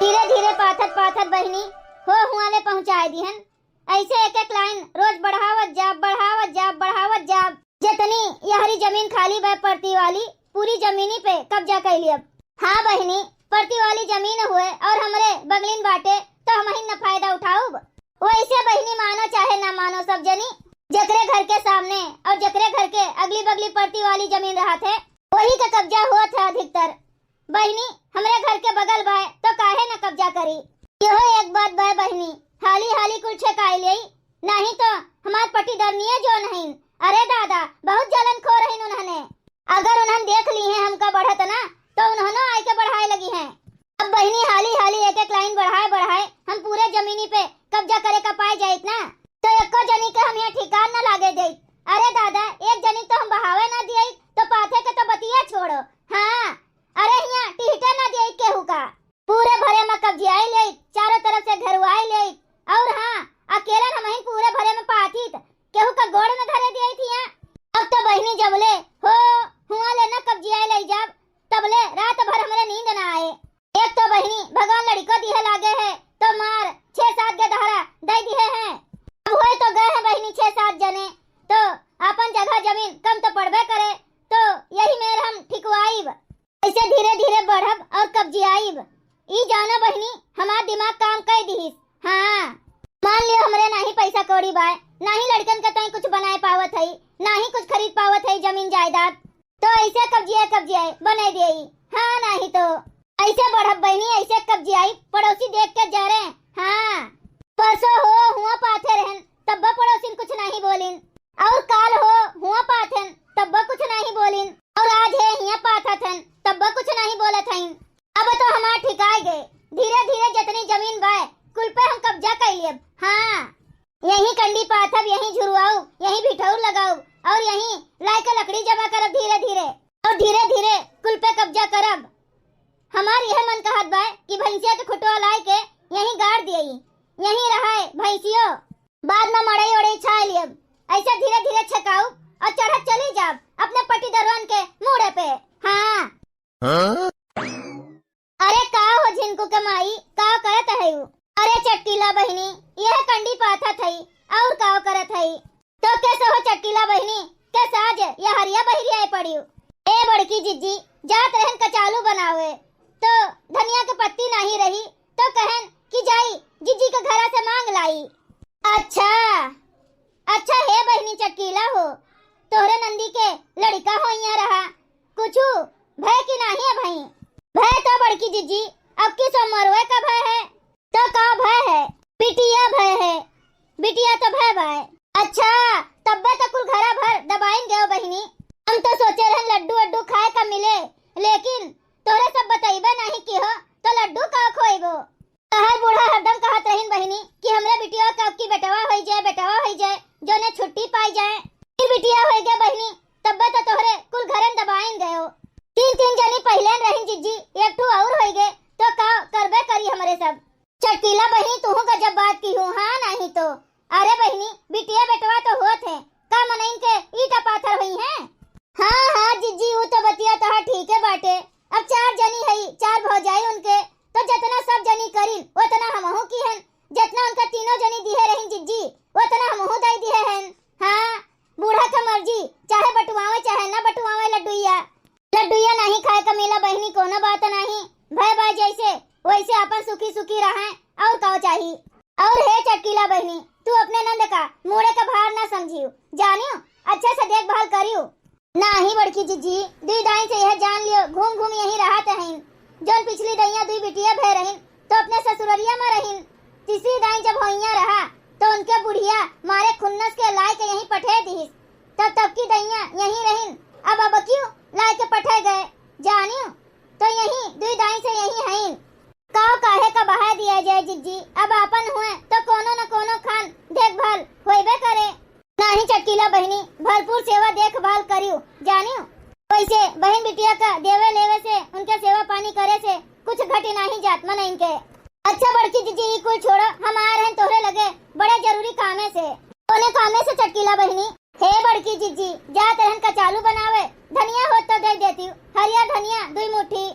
धीरे धीरे पाथत पाथत बहनी हो हुआ ले पहुँचाए दिहन। ऐसे एक एक लाइन रोज बढ़ावत जाब। जितनी यहरी जमीन खाली बह परती वाली पूरी जमीनी पे कब्जा कर लिया। हाँ बहनी, परती वाली जमीन हुए और हमरे बगलिन बाटे तो हम ही न फायदा उठाऊब। वैसे बहनी मानो चाहे ना मानो सब जनी जकरे घर के सामने और जकरे घर के अगली बगली परती वाली जमीन रहा थे वही का कब्जा हुआ था अधिकतर। बहनी हमरे घर के बगल बाय तो काहे न कब्जा करी। यहो एक बात बाय बहनी, हाली हाली कुछ काई ले नहीं तो हमार पटी दरनिए जो नहीं। अरे दादा बहुत जलन खो रही उन्होंने। अगर उन्होंने देख ली है हमका बढ़त ना तो उन्होंने आए के बढ़ाए लगी हैं। अब बहनी हाली हाली एक एक लाइन बढ़ाए हम पूरे जमीनी पे कब्जा करे का पाए जाए ना तो एको जनी के हम यहाँ ठिकान न लागे दे। अरे दादा एक जनी तो हम बहावे ना दिए तो पाथे के तो बतिया छोड़ो। हाँ अरे यहाँ टिहटा ना दिए केहू का पूरे भरे में कब्जियाई ले चारों तरफ से घरवाई ले। और हाँ अकेला हम ही पूरे भरे में पाथी केहू का गोड़ में धरे दिए थी। अब तो बहनी जबले हो हुआ ले न कब्जियाई ले जाब तबले रात भर हमरे नींद ना आए। एक तो बहनी भगवान लड़को दिहे लागे है तो मार 6-7 के दहरा दे दिए हैं। अब हुए तो गए हैं बहनी 6-7 जने तो अपन जगह जमीन कम तो पड़बे करे तो यही मेर हम ठिकवाइब। ऐसे धीरे धीरे बढ़ब और कब्जियाइब। ई जानो बहनी हमार दिमाग काम कर दीस। हाँ मान लियो हमरे नहीं पैसा कौड़ी बाय नहीं लड़कन का तई कुछ बनाए पावत है नहीं कुछ खरीद पावत है जमीन जायदाद तो ऐसे कब्जियाए बने दिए। हाँ नहीं तो ऐसे बढ़ब बहनी ऐसे कब्जियाई पड़ोसी देख के जा रहे। हाँ परसों हो हुआ पाथे रहन तब पड़ोसी कुछ नहीं बोलिन और काल हो हुआ पाथन तब कुछ नहीं बोलिन और आज है यहाँ पाथा थन तब कुछ नहीं बोले थीन। अब तो हमार ठिकाए गए। धीरे धीरे जितनी जमीन बाय कुल पे हम कब्जा कर लिए। हाँ यही कंडी पाथब यही झुरवाऊ यही भिठौर लगाऊ और यही लाई के लकड़ी जमा करब धीरे धीरे और धीरे धीरे कुल पे कब्जा करब। हमार यह मन कहत बा कि भैंसिया के खुटवा लाई के यही गाड़ दिए यही रहा भैंसियों बाद में मड़ई उड़ई छा लियब। ऐसे धीरे धीरे छकाऊ और चढ़त चली जाब अपने पटी दरवान के मुड़े पे। हाँ अरे का हो झिनको कमाई का करत है। अरे चटकीला बहनी यह कंडी पाथा थई और का करत है तो कैसे हो चटकीला बहनी के साज यह हरिया बहरिया पड़ी। ए बड़की जिज्जी जात रहन कचालू बनावे तो धनिया के पत्ती नहीं रही तो कहन कि जाई जिज्जी के घरा से मांग लाई। अच्छा है बहनी चटकीला हो तोहरे नंदी के लड़का हो यहाँ रहा कुछ भय की नहीं है भाई। भय तो बड़की जिज्जी अब की सोमवार का भय है तो का भय है बिटिया भय है बिटिया तो भय भाई। अच्छा तब्बे तो कुल घरा भर दबाइन गए बहनी। हम तो सोचे रहे लड्डू अड्डू खाए का मिले लेकिन तोरे सब बताइबे नहीं कि हो तो लड्डू का खोइबो। तहर बूढ़ा हरदम कहत रहीन बहनी कि हमरे बिटिया कब की बेटवा हो जाए जो ने छुट्टी पाई जाए। फिर बिटिया हो गए बहनी तब्बे तो तोहरे कुल घरन दबाइन गए हो। 3 जनी पहले रहीन जिज्जी एक ठू और हो गए तो का करबे करी हमरे सब। चटकीला बहनी तू गजब बात की हूँ। हाँ नहीं तो अरे बहनी बिटिया बेटवा तो होत है का मनइन के ईटा पाथर हुई है। हाँ जिज्जी वो तो बतिया तो ठीक है बाटे। अब 4 जनी है 4 भौजाई उनके तो जितना सब जनी करी उतना हमहू की हन जितना उनका तीनों जनी दिए रही जिज्जी उतना हमहू दई दिए हन। हाँ बूढ़ा का मर्जी चाहे बटुआवे चाहे ना बटुआवे लड्डुइया नहीं खाए का मिला बहनी कोनो बात नहीं। भय भाई जैसे वैसे अपन सुखी सुखी रहे और का चाहिए। और हे चटकीला बहनी तू अपने नंद का मुड़े का भार ना समझियो जानियो अच्छे से देखभाल करियो। नहीं बड़की जिज्जी दुई दाई से यह जान लियो घूम यही रहत हैं। जौन पिछली दैया दुई बिटिया भय रहीन तो अपने ससुररिया में रहीन। तीसरी दाई जब होइया रहा तो उनके बुढ़िया मारे खुन्नस के लाए के यहीं पठे दीस तब की दैया यहीं रहीन। अब क्यों लाए के पठे गए जानियो तो यहीं दुई दाई से यहीं हैं। काहे का बहा दिया जाए जिज्जी अब अपन हुए तो कोनो न कोनो खान देखभाल होइबे करे। नहीं चटकीला बहनी भरपूर सेवा देखभाल करियो जानियो। वैसे बहन बिटिया का देवे लेवे से उनके सेवा पानी करे से कुछ घटी नहीं जात मन इनके। अच्छा बड़की जिज्जी कुल छोड़ो हम आ रहे तोहरे लगे बड़े जरूरी कामे से। कोने कामे से चटकीला बहनी। हे बड़की जिज्जी जात रहन कचालू बनावे धनिया हो तो दे देती हरिया धनिया 2 मुट्ठी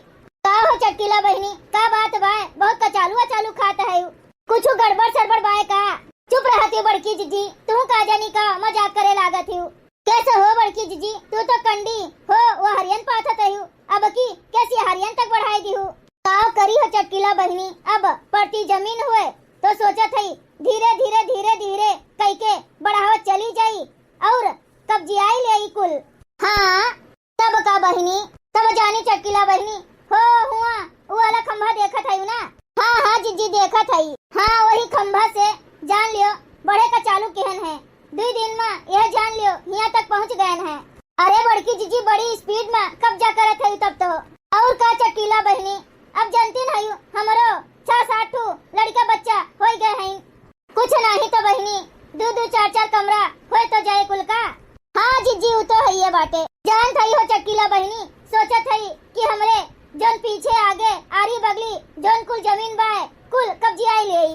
का हो चटकीला बहनी, का बात बाय? बहुत कचालू खाता है। कुछ गड़बड़ सड़बड़ बाय का? चुप रहती हो बड़की जीजी, तू का जानी का मजाक करे लागत हूँ। कैसे हो बड़की जीजी, तू तो कंडी हो वो हरियन पाथत हूँ, अब की कैसी हरियन तक बढ़ाई दी हूँ। का करी हो चटकीला बहनी, अब पड़ती जमीन हुए तो सोचा थी धीरे धीरे कई के बढ़ावत चली जाई और कब्जियाई ले कुल। हाँ तब का बहनी, तब जानी चटकीला बहनी हो हुआ वो वाला खंभा देखा था ना? हाँ जीजी देखा था। हाँ वही खंभा से जान लियो बड़े का चालू केहन है। 2 दिन में यह जान लियो यहाँ तक पहुँच गए हैं। अरे बड़की जीजी बड़ी स्पीड में कब्जा करत है तब तो। और का चटकीला बहनी, अब जानती नहीं हमारो 6-7 लड़का बच्चा हो गए हैं। कुछ नहीं तो बहनी 2-2 4-4 कमरा हो तो जाए कुल का। हाँ जीजी वो तो है ये बाटे। जान थई हो चटकीला बहनी, सोचा थई कि हमरे जोन पीछे आगे आरी बगली जोन कुल जमीन बाय कुल कब्जियाई ले।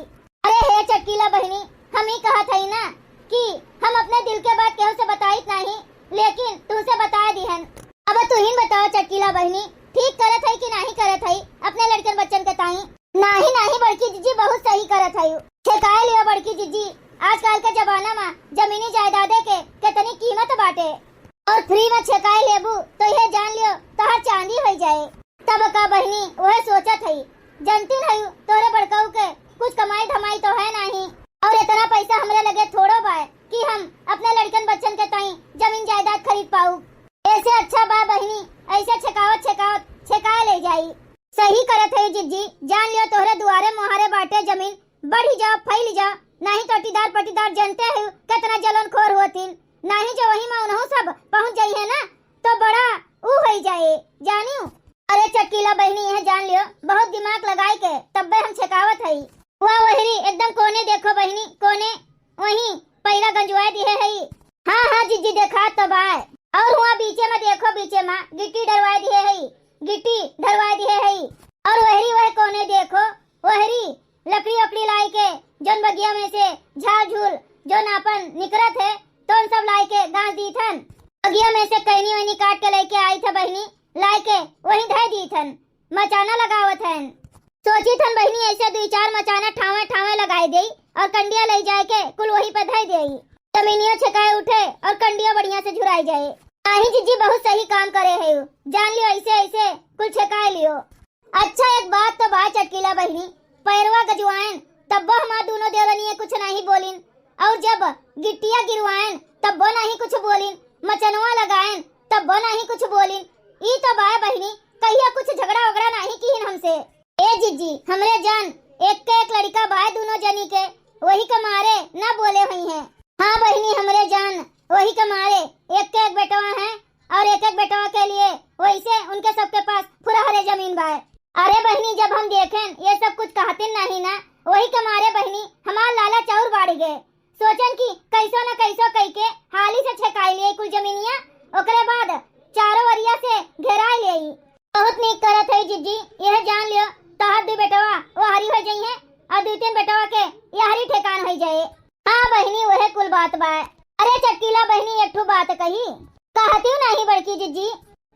अरे हे चटकीला बहनी, हम ही कहा थई ना कि हम अपने दिल के बात केहू से बताइत नहीं, लेकिन तुझसे बता दिहन। अब तू ही बताओ चटकीला बहनी, ठीक करत है कि नहीं करत है अपने लड़कन बच्चन के ताई? नहीं बड़की जीजी बहुत सही करत है। ठेकाए लियो बड़की जीजी, आजकल के जमाना में जमीनी जायदादे के कितनी कीमत बाटे और फ्री में छेकाए लेबू तो यह जान लियो तोहर चांदी हो जाए। तब का बहनी वह सोचा थी, जानती नहीं तोरे बड़काऊ के कुछ कमाई धमाई तो है नहीं और इतना पैसा हमरे लगे थोड़ो बाय कि हम अपने लड़कन बच्चन के ताई जमीन जायदाद खरीद पाऊ। ऐसे अच्छा बा बहनी ऐसे छकावत छका ले जाई। सही करत है जीजी, जान लियो तोहरे दुआरे मुहारे बाटे जमीन बढ़ी जाओ फैल जाओ, नहीं तो पटीदार जानते है कितना जलन खोर होतीन, नहीं जो वही में उन्हों सब पहुँच जाई है ना तो बड़ा ऊ हो जाए जानियो। अरे चटकीला बहनी यह जान लियो बहुत दिमाग लगाए के तब्बे हम छकावत है। वह वहरी एकदम कोने देखो बहनी, कोने वही पैरा गंजवाए दिए है। हाँ जीजी देखा तो बाय। और हुआ बीचे में देखो, बीचे में गिट्टी डरवाए दिए है, गिट्टी धरवाए दिए है। और वहरी वह कोने देखो, वहरी लकड़ी लाई के जोन बगिया में से झाड़ झूल जो नापन निकरत है तो उन सब लाई के गांस दी थन। बगिया में से कैनी वैनी काट के लेके आई था बहनी, लाई के वही धर दी थन, मचाना लगावत हन। सोची थन बहनी ऐसे 2-4 मचाना ठावे लगाई दे और कंडिया ले जाए के कुल वही पे धर दे, जमीनियों छकाए उठे और कंडिया बढ़िया से झुराई जाए। आही जीजी बहुत सही काम करे है, जान लियो ऐसे कुल छकाए लियो। अच्छा एक बात तो बात चटकीला बहनी, पैरवा गजवाएन तब हमार दोनों देवरनिये कुछ नहीं बोलिन और जब गिट्टिया गिरवाएन तब वो नहीं कुछ बोलिन, मचनवा लगाएन तब वो नहीं कुछ बोलिन। ई तो बाय बहनी कहिया कुछ झगड़ा वगड़ा नहीं की हमसे। ए जीजी हमरे जान एक लड़का बाय दोनों जनी के वही के मारे ना बोले हुई हैं। हाँ बहनी हमरे जान वही के मारे एक बेटवा है और एक बेटवा के लिए वैसे उनके सबके पास फुरहरे जमीन बाय। अरे बहनी जब हम देखें ये सब कुछ कहते नहीं ना, वही के मारे बहनी हमार लाला चाउर बाढ़ गए, सोचन की कैसो न कैसो कह के हाली से छकाई लिए कुल जमीनिया, ओकरे बाद चारों वरिया से घेराई ले। बहुत नीक करत है जीजी, यह जान लियो तोहर 2 बेटवा वो हरी हो जाई है और 2-3 बेटवा के यहरी ठेकान हो जाए। हाँ बहनी वह कुल बात बाय। अरे चटकीला बहनी एक ठो बात कही कहती नहीं बड़की जीजी,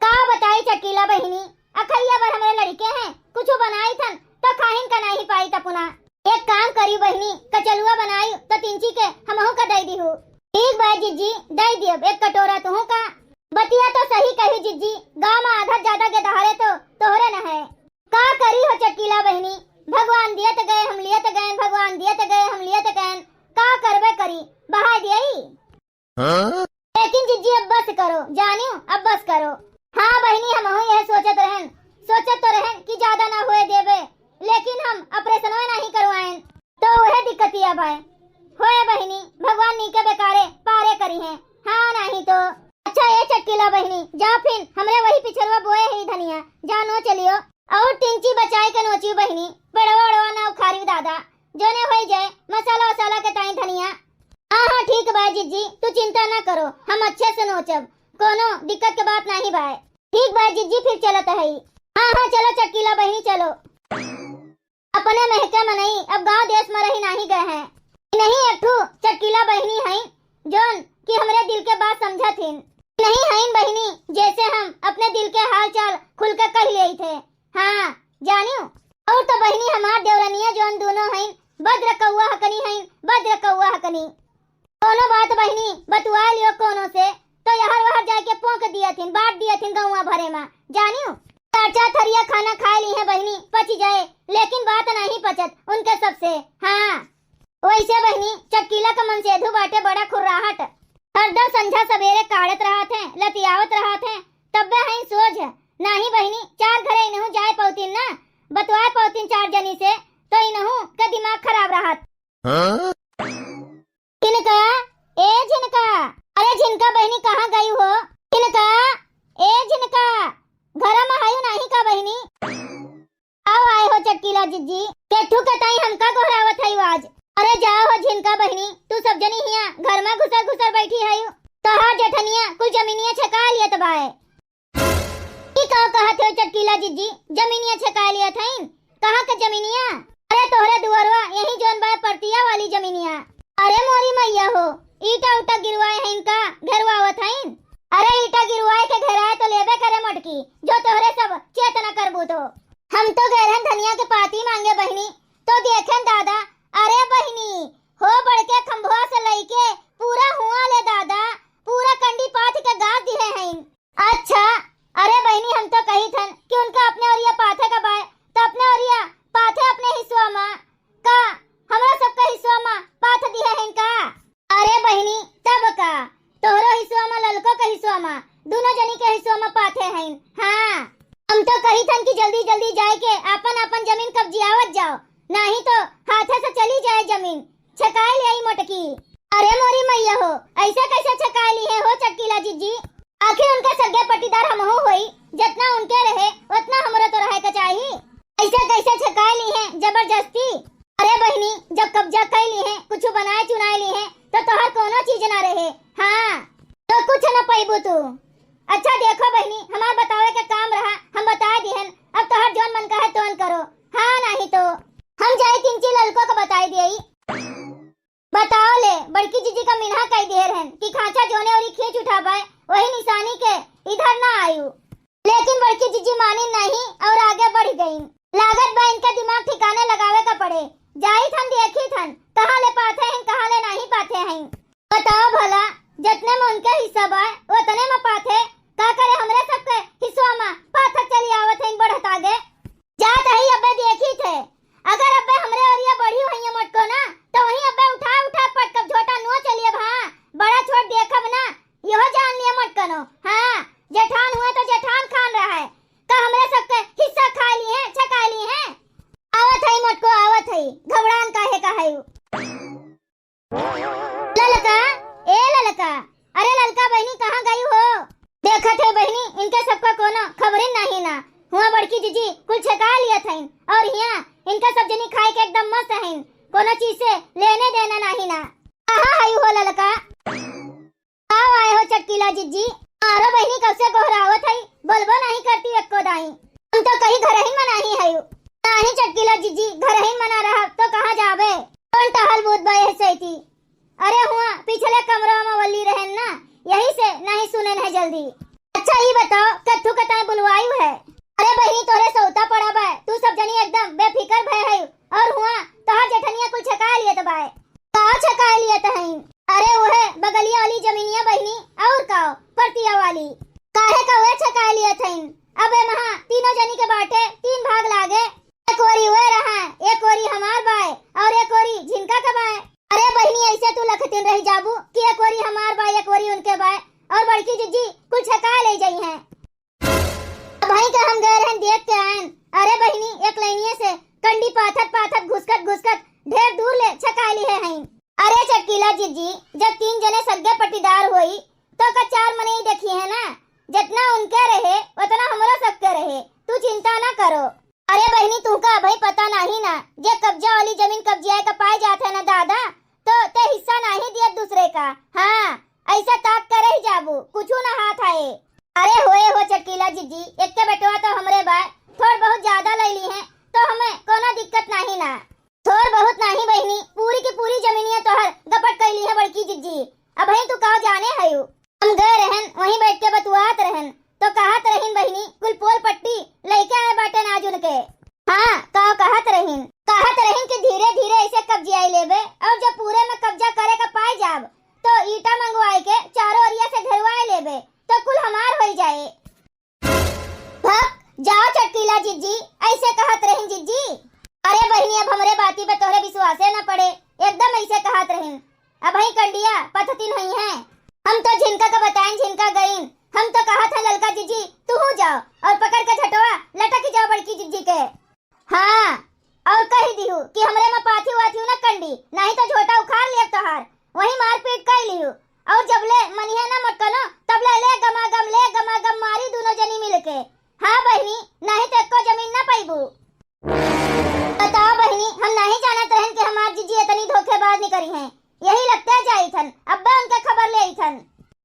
का बताई चटकीला बहनी, अखैया बार हमारे लड़के हैं कुछ बनाई थन तो खाहिन का नहीं पाई तपुना। एक काम करी बहनी, कचलुआ बनाई तो 3 के हमहू का दे दी हूँ। ठीक बा जीजी दे दियो एक कटोरा तुहू का। बतिया तो सही कही जीजी, गाँव में आधा ज्यादा के दहाड़े तो तोहरे न है। का करी हो चटकीला बहनी, भगवान दियत गए हम लियत गए, भगवान दियत गए हम लियत गए, का करबे करी बहा दियई। लेकिन जीजी अब बस करो जानियो, अब बस करो। हाँ बहनी हमहू यह सोचत तो रहन कि ज्यादा ना हुए देवे, लेकिन हम ऑपरेशन नहीं करवाएं तो वह दिक्कतिया बाय होए बहनी, भगवान नी के बेकारे पारे करी हैं। हाँ नहीं तो अच्छा ये चटकीला बहनी जा फिर हमरे वही पिछरवा बोए ही धनिया जा नो चलियो और 3 बचाए के नोची बहनी, बड़वा ना उखारी दादा जोने हो जाए मसाला के ताई धनिया। हाँ ठीक बा जीजी तू चिंता ना करो, हम अच्छे से नोचब, कोनो दिक्कत के बात नहीं बाय। ठीक बा जीजी फिर चलत है। हाँ चलो चटकीला बहनी चलो, अपने महके में नहीं अब गांव देश में रही नहीं गए हैं। नहीं एक चटकीला बहनी है जोन कि हमरे दिल के बात समझा थी नहीं है बहनी, जैसे हम अपने दिल के हाल चाल खुल कर कह लिए थे हाँ जानियो। और तो बहनी हमार देवरनिया जोन दोनों हैं बद्र कौआ हकनी हैं, बद्र कौआ हकनी। कोनो बात बहनी बतुआ लियो कोनो से तो यहर वहर जाके पोंक दिया थिन, बांट दिया थिन गौवा भरे में जानियो। चार चार थरिया खाना खा ली है बहनी, पची जाए, लेकिन बात नहीं पचत उनके सबसे। हाँ वैसे बहनी चटकीला का मन सेधु बाटे बड़ा खुर्राहट, हरदम संझा सवेरे काढ़त रहा थे, लतियावत रहा थे, तब्बे हैं सोच नहीं बहनी। चार घरे इनहू जाए पौतीन ना, बतवाए पौतीन चार जनी से तो इनहू का दिमाग खराब रहत। जिनका ए जिनका, अरे जिनका बहनी कहाँ गई हो? जिनका ए जिनका, घर में आयु नहीं का बहनी? आओ आए हो चटकीला जिज्जी, केठू कताई हमका गोहरावत है आज। अरे जाओ हो झिनका बहनी, तू सब जनी हिया घर में घुसर घुसर बैठी है तो हाँ जेठनिया कुछ जमीनिया छका लिया तबाए। की कहो कहत हो चटकीला जिज्जी, जमीनिया छका लिया था? कहाँ का जमीनिया? अरे तोहरे दुआरवा यही जोन बाय परतिया वाली जमीनिया। अरे मोरी मैया हो, ईटा उटा गिरवाए हैं इनका घेरवावत हैं। अरे ईटा गिरवाए के घेराए तो लेबे करे मटकी, जो तोहरे सब चेतना करबू तो। हम तो गहरन धनिया के पाती मांगे बहनी तो देखें दादा, अरे बहनी हो बढ़के खंभवा से लईके पूरा हुआ ले दादा, पूरा कंडी पाथ के गाज दिए हैं। अच्छा अरे बहनी हम तो कही थन कि उनका अपने ओरिया पाथे का बाय तो अपने ओरिया पाथे अपने हिस्सा में का हमरा सबका हिस्सा में पाथ दिए हैं का। अरे बहनी तब का तोहरो हिस्सा में ललको के हिस्सा में दोनों जनी के हिस्सा में पाथे हैं। हाँ हम तो कही थन कि जल्दी जल्दी जाए के अपन अपन जमीन कब्जियावत जाओ, नहीं तो हाथे से चली जाए जमीन, छकाए ले आई मोटकी। अरे मोरी मैया हो, ऐसा कैसे छकाए ली है हो चटकीला जिज्जी? आखिर उनका सगे पट्टीदार हमहू होई, जितना उनके रहे उतना हमरा तो रहे के चाहिए। ऐसा कैसे छकाए ली है जबरदस्ती? अरे बहनी जब कब्जा कर ली है, कुछ बनाए चुनाए ली है तो तोहर कोनो चीज ना रहे। हाँ तो कुछ न पैबू तू। अच्छा देखो बहनी हमार बतावे के काम रहा, हम बता दिहन, अब तोहर जोन मन का है तोन करो। हाँ नहीं तो हम जाए तिनची ललको को बताई दियई। बताओ ले बड़की जीजी का मिन्हा कह दिए रहन कि खांचा जोने और खींच उठा पाए वही निशानी के इधर ना आयु, लेकिन बड़की जीजी मानी नहीं और आगे बढ़ गई। लागत बा इनका दिमाग ठिकाने लगावे का पड़े। जाई थन देखी थन कहाँ ले पाते हैं कहाँ ले नहीं पाते हैं। बताओ भला जितने में उनके हिस्सा बा उतने में पाते का करे, हमरे सबके हिस्सा में पाथक चली आवत हैं बढ़त आगे जात है। अबे देखी थे अगर अबे हमरे ओरिया बढ़ी हुई है मटको ना तो वहीं अबे उठा उठा पटकब झोटा नो चलिए। हाँ बड़ा छोट देखब ना, यहो जान लिया मटकनो। हाँ जेठान हुए तो जेठान खान रहा है का हमरे सबके हिस्सा खा लिए हैं छका लिए हैं। आवत है मटको आवत है, घबरान काहे का है? ललका ए ललका, अरे ललका बहनी कहाँ गई हो? देखा थे बहनी इनके सबका कोनो खबर नहीं ना, हुआ बड़की जीजी कुल छका लिया था और यहाँ इनका सब जनी खाए के एकदम मस्त है, कोनो चीज से लेने देना नहीं ना। कहाँ आई हो ललका? आओ आए हो चटकीला जिज्जी, आरो बहनी कब से गोहरावत है, बोलबो नहीं करती एको दाई। हम तो कहीं घर ही मना ही है नहीं चटकीला जिज्जी, घर ही मना रहा तो कहाँ जावे? कौन टहल बूत बाय से थी? अरे हुआ पिछले कमरा में वल्ली रहन ना, यही से नहीं सुने है जल्दी। अच्छा ये बताओ कथू कताई बुलवायु है? अरे बहनी तोरे सौता पड़ा बा, तू सब जनी एकदम बेफिकर भय है और हुआ तोहर जेठनिया कुल छका लिए तो बाय का छका लिए तो है? अरे वो है बगलिया वाली जमीनिया बहनी और का परतिया वाली काहे का वे छका लिए थे। अबे महा तीनों जनी के बाटे तीन भाग लागे, एक ओरी वे रहा, एक ओरी हमार बाय और एक ओरी झिनका का बाय। अरे बहनी ऐसे तू लखतिन रही जाबू कि एक ओरी हमार बाय एक ओरी उनके बाय और बड़की जीजी कुछ छका ले जाई हैं। भाई का हम गए रहन देख के आयन। अरे बहनी एक लाइनिए से कंडी पाथत पाथत घुसकत ढेर दूर ले छका ली है। अरे चटकीला जीजी जब तीन जने सगे पट्टीदार हुई तो का चार मने ही देखी है ना, जितना उनके रहे उतना हमरा सबके रहे, तू चिंता ना करो। अरे बहनी तू का भाई पता नहीं ना, जे कब्जा वाली जमीन कब्जिया का पाए जाते ना दादा तो ते हिस्सा नहीं दिया दूसरे का। हाँ ऐसा ताक कर ही जाबू कुछ ना हाथ आए। अरे होए हो चटकीला जीजी, एक के बेटवा तो हमरे बाय थोड़ बहुत ज्यादा ले ली है तो हमें कोनो दिक्कत नहीं ना, थोड़ बहुत नहीं बहनी पूरी की पूरी जमीनिया तोहर गपट कर ली है बड़की जीजी। अब भाई तू कहाँ जाने है? हम गए रहन वहीं बैठ के बतुआत रहन तो कहत रहीन बहनी कुल पोल पट्टी लेके आए बाटे नाजू हमरे बाती पे तोहरे विश्वासे न पड़े, एकदम ऐसे कहत रही। अब ही कंडिया पथती नहीं है। हम तो झिनका का बताएं, झिनका गईन। हम तो कहा था ललका जीजी तू जाओ और पकड़ के झटवा लटक जाओ बड़की जीजी के। हाँ और कही दिहू कि हमरे में पाथी वाथी न कंडी, नहीं तो झोटा उखाड़ लिया तोहार, वही मार पीट कर लिहू। और जब ले मनिया ना मटकनो तब ले गमागम मारी दोनों जनी मिलके। हाँ बहनी, नहीं तो एको जमीन ना पाइबू। बताओ बहनी, हम नहीं जानत रहन कि हमार जीजी इतनी धोखेबाज नहीं करी हैं। यही लगता है जाई थन, अब्बा उनके खबर ले आई थन।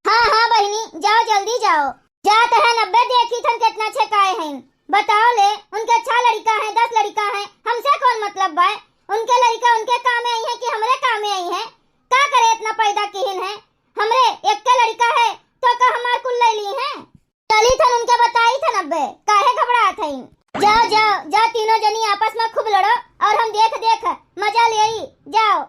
हाँ बहनी, जाओ जल्दी जाओ। जात है नब्बे देखी थन कितना छकाए हैं। बताओ ले, उनके अच्छा लड़का है, 10 लड़का है, हमसे कौन मतलब बा? उनके लड़का उनके काम में आई है कि हमरे काम में आई है? का करे इतना पैदा किहिन है? हमरे एक के लड़का है तो का हमार कुल ले ली है? चली थन उनके बताई थन अब्बे, काहे घबरात हईन? जाओ तीनों जनी आपस में खूब लड़ो और हम देख मजा ले आई। जाओ।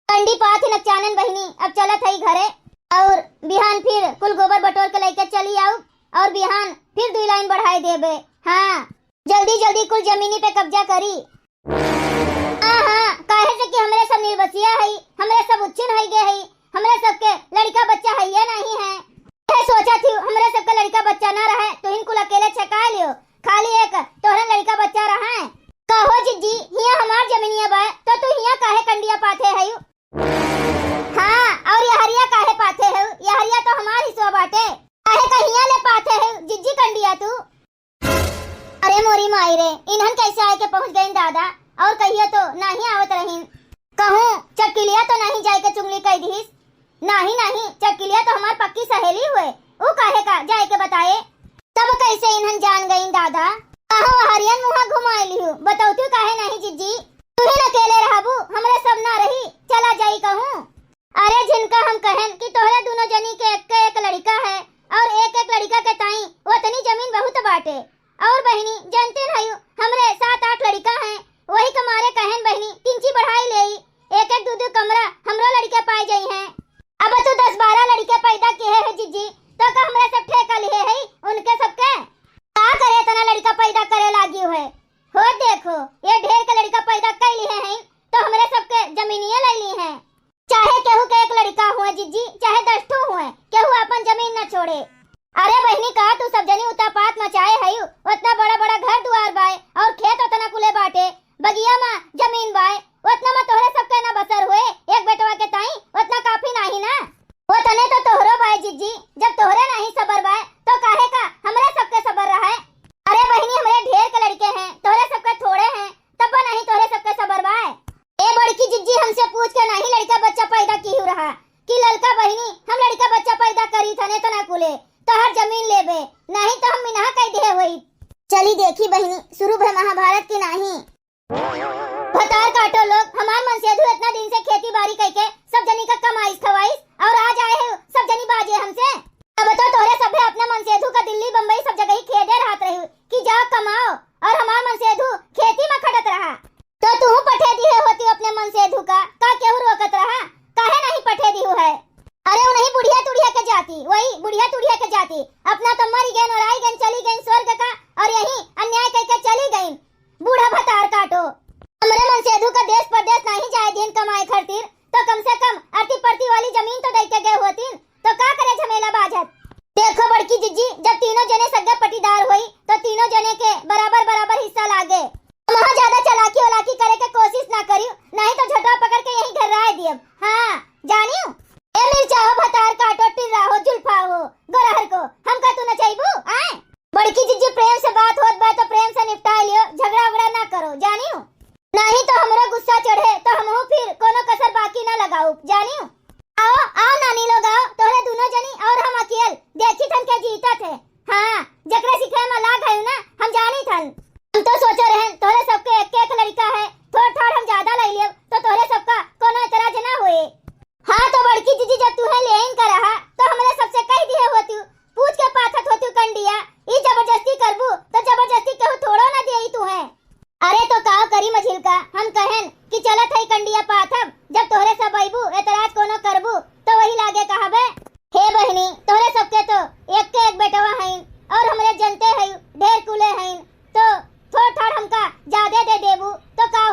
कंडी पाथ नचानन बहनी, अब चलत है घरे और बिहान फिर कुल गोबर बटोर के लेके चली आओ और बिहान फिर 2 लाइन बढ़ाई देबे। हाँ जल्दी कुल जमीनी पे कब्जा करी। हाँ काहे से कि हमरे सब निर्बसिया है, हमरे सब उच्चिन है गे है, हमरे सबके लड़का बच्चा है या नहीं है? मैं सोचा थी हमरे सबके लड़का बच्चा ना रहे तो इनको अकेले छका लियो, खाली एक तोहरा लड़का बच्चा रहा है। कहो जीजी हिया हमार जमीनिया बा तो तू हिया काहे कंडिया पाथे है? हाँ और यहरिया काहे पाथे है? यहरिया तो हमार हिस्सा बाटे, काहे कहिया ले पाथे है जीजी कंडिया तू? अरे मोरी माई रे, इन्हन कैसे आए के पहुंच गईन दादा? और कहिया तो नहीं आवत रहीन। कहूं चटकिलिया तो नहीं जाए के चुंगली कह दीस? नहीं चटकिलिया तो हमार पक्की सहेली हुए, ऊ काहे का जाए के बताए? तब कैसे इन्हन जान गईन दादा? कहो हरियन मुहा घुमाए लिहू, बताऊतू काहे नहीं जीजी? तू ही अकेले रहबू, हमरे सब ना रही, चला जाई कहूं। अरे जिनका हम कहन कि तोहरे दोनों जनी के एक लड़का है और एक लड़का के ताई उतनी जमीन बहुत बाटे। और बहनी जानते नहीं हमरे 7-8 लड़का हैं, वही कमारे कहन बहनी 3 बढ़ाई ले, एक 2 कमरा हमरो लड़के पाए जाई हैं। अब तू 10-12 लड़के पैदा किए है जीजी, तो का हमरे सब ठेका लिए है उनके सबके? का करे तना लड़का पैदा करे लागी है? हो देखो ये ढेर के लड़का पैदा कर लिए हैं तो हमरे सबके जमीनिया ले ली हैं। चाहे केहू के एक लड़का हुए जीजी, चाहे 10 हुए, केहू अपन जमीन न छोड़े। अरे बहनी का तू सब जनी उतापात मचाए है, उतना बड़ा घर दुआर बाय और खेत उतना कुले बाटे, बगिया में जमीन बाय, उतना में तोहरे सबके ना बसर हुए एक बेटवा के ताई उतना काफी नहीं ना? वो तने तो तोहरो बाय जीजी, जब तोहरे नहीं सबर बाय तो काहे का हमरे सबके सबर रहा है? अरे बहनी हमरे ढेर के लड़के हैं, तोहरे सबके थोड़े हैं, तब नहीं तोहरे सबके सबर बाय। ए बड़की जीजी हमसे पूछ के नहीं लड़का बच्चा पैदा की हो रहा कि लड़का बहनी हम लड़का बच्चा पैदा करी थने तो ना कुले तोहर जमीन लेबे, नहीं तो हम मिनहा कह दे होई। चली देखी बहनी शुरू है महाभारत की नहीं। भतार काटो लोग, हमार मनसेधु इतना दिन से खेती बाड़ी करके सब जनी का कमाईस खवाईस और आज आए हो सब जनी बाजे हमसे। अब तो तोहरे सभे अपने मनसेधु का दिल्ली बम्बई सब जगह ही खेदे रहत रही कि जाओ कमाओ और हमार मनसेधु खेती में खटत रहा। तो तू पठे दी होती अपने मनसेधु का केहू रोकत रहा? काहे नहीं पठे दी है? अरे वो नहीं बुढ़िया तुड़िया के जाती, वही बुढ़िया तुड़िया के जाती, अपना तो मरी गई और आई गई चली गई स्वर्ग का और यही अन्याय करके चली गई। बूढ़ा भतार काटो, हमरे मनसेधु का देश परदेश नहीं जाए दिन कमाए खातिर तो कम से कम आरती परती वाली जमीन तो दे के गए होती, तो का करे झमेला बाजत। देखो बड़की जीजी, जब तीनों जने सगे पटीदार हुई तो तीनों जने के बराबर हिस्सा लागे। वहाँ ज्यादा चलाकी वलाकी करे के कोशिश ना करियो, नहीं तो झटवा पकड़ के यही घर राय दियो। हाँ जानियो ए मिर्चा हो भतार काटो टिर्रा हो जुल्फा हो गोरहर को हमका तू न चाहिबू आए। बड़की जीजी प्रेम से बात होत बा तो प्रेम से निपटा लियो, झगड़ा वगड़ा ना करो जानियो, नहीं तो हमरो गुस्सा चढ़े तो हमहू फिर कोनो कसर बाकी ना लगाऊ जानियो। आओ नानी लोग आओ, तोहरे दोनों जनी और हम अकेल देखी थन के जीता थे। हाँ जकरे सिखे में लाग है ना हम जानी थन, हम तो सोचो रहन तोहरे सबके एक लड़का है, थोड़ हम ज्यादा ले लियो तो तोहरे सबका कोनो इतराज ना होए। हाँ तो बड़की जीजी जब तू है लेन कर रहा तो हमरे सबसे कह दिए होती, पूछ के पाथत होती कंडिया, ई जबरदस्ती करबू तो जबरदस्ती कहू थोड़ो ना देई तू है। अरे तो का करी मझिलका, हम कहन कि चलत है कंडिया पाथब, जब तोहरे सब आइबू एतराज कोनो करबू तो वही लागे कहबे। हे बहनी तोहरे सबके तो एक के एक बेटवा हईन और हमरे जनते है ढेर कुले हईन, तो थोड़ हमका ज्यादा दे देबू तो का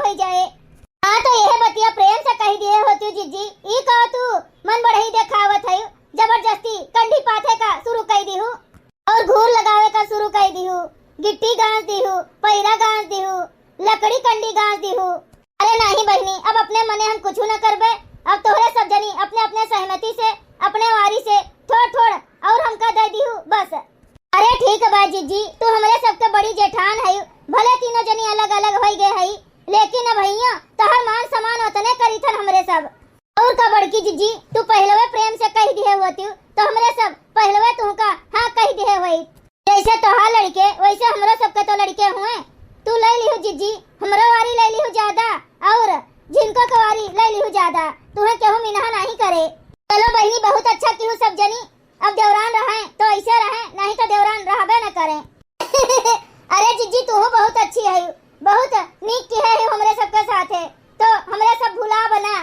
दिहू, लकड़ी कंडी घास दिहू। अरे नहीं बहनी, अब अपने मने हम कुछ न करबे। अब तोहरे सब जनी अपने अपने सहमति से अपने वारी से थोड़ थोड़ और हमका दे दिहू बस। अरे ठीक बा जीजी, तू हमरे सबके बड़ी जेठान है। भले तीनों जनी अलग अलग हो गए है, लेकिन अब भैया तहर मान समान उतने करी थन हमरे सब। और का बड़की जीजी, तू पहलवे प्रेम से कह दिए होती तो हमरे सब पहलवे तुमका हाँ कह दिए हुई। जैसे तोहार लड़के वैसे हमरो सबके तो लड़के हुए। तू ले लिहू जीजी, हमरो वारी ले लिहू ज्यादा और जिनको कवारी ले लिहू ज्यादा। तुम्हें केहू मिनहा नहीं करे। चलो बहनी, बहुत अच्छा की सब जनी। अब देवरान रहे तो ऐसे रहे, नहीं तो देवरान रहबे न करे। अरे जीजी तू बहुत अच्छी है, बहुत नीक की है हमरे सबके साथ है, तो हमरे सब भुला बना।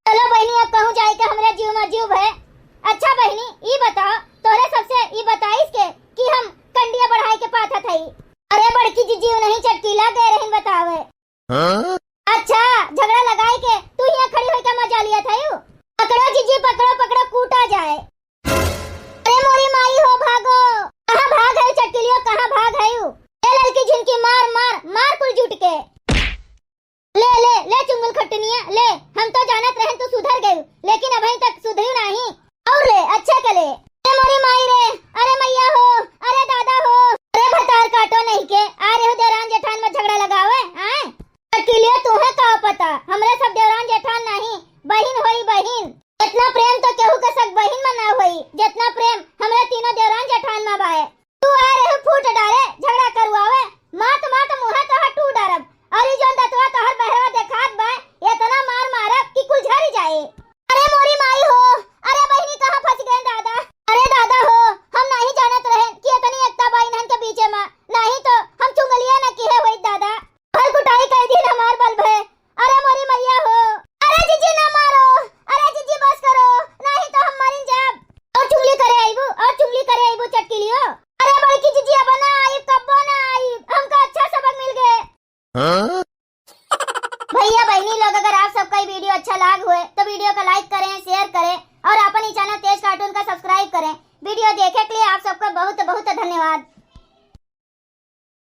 चलो बहनी, अब कहूँ जाए के हमरे जीव में जीव है। अच्छा बहनी, ये बताओ तोरे सबसे ये बताइस के कि हम कंडिया बढ़ाई के पाथा थई। अरे बड़की जीजी नहीं चटकीला गए रहन बतावे। अच्छा झगड़ा लगाई के तू यहाँ खड़ी होकर के मजा लिया था यू। पकड़ो जीजी, पकड़ो पकड़ो, कूटा जाए। अरे मोरी माई हो, भागो। कहाँ भाग है चटकीलियो, कहाँ भाग है यू? ले लड़की झिनकी, मार मार मार कुल जुट के। ले ले ले चुंगल खटनिया ले। हम तो जानत रहन तू सुधर गई, लेकिन अभी तक सुधरी नहीं। और ले अच्छा के ले। अरे मोरी माई रे, अरे मैया हो, अरे दादा हो। अरे भतार काटो नहीं के आ रहे हो देवरान जेठान में झगड़ा लगावे। आए चटकीलियो तुम्हें का पता, हमरे सब देवरान जेठान नहीं, बहिन होई बहिन। इतना प्रेम तो केहू के सग बहिन में ना होई जितना प्रेम हमरे तीनों देवरान जेठान में बाए। तू आ रहे फूट डाले झगड़ा करवावे, मात मात मुहे तो टू डरब। और ई जोन दतवा तोहर बहरवा देखात बा, इतना मार मारब कि कुल झरी जाए। अरे मोरी माई हो, अरे बहिनी कहां फंस गए दादा। अरे दादा हो, हम नहीं जानत रहे कि इतनी एकता बहन के बीच में, नहीं तो हम चुंगलिया न किए होई दादा। हर कुटाई कह दी हमार बल भे। अरे मोरी मैया हो, अरे जीजी ना मारो, अरे जीजी बस करो, नहीं तो हम मरिन जाब। और चुगली करे आईबू, और चुगली करे आईबू चटकीलियो। अरे बड़की जीजी अब ना आई, कब्बो ना आई, हमका अच्छा सबक मिल गए। भैया बहनी लोग, अगर आप सबका ये वीडियो अच्छा लग हुए तो वीडियो को लाइक करें, शेयर करें और अपनी चैनल तेज कार्टून का सब्सक्राइब करें। वीडियो देखे के लिए आप सबका बहुत बहुत धन्यवाद।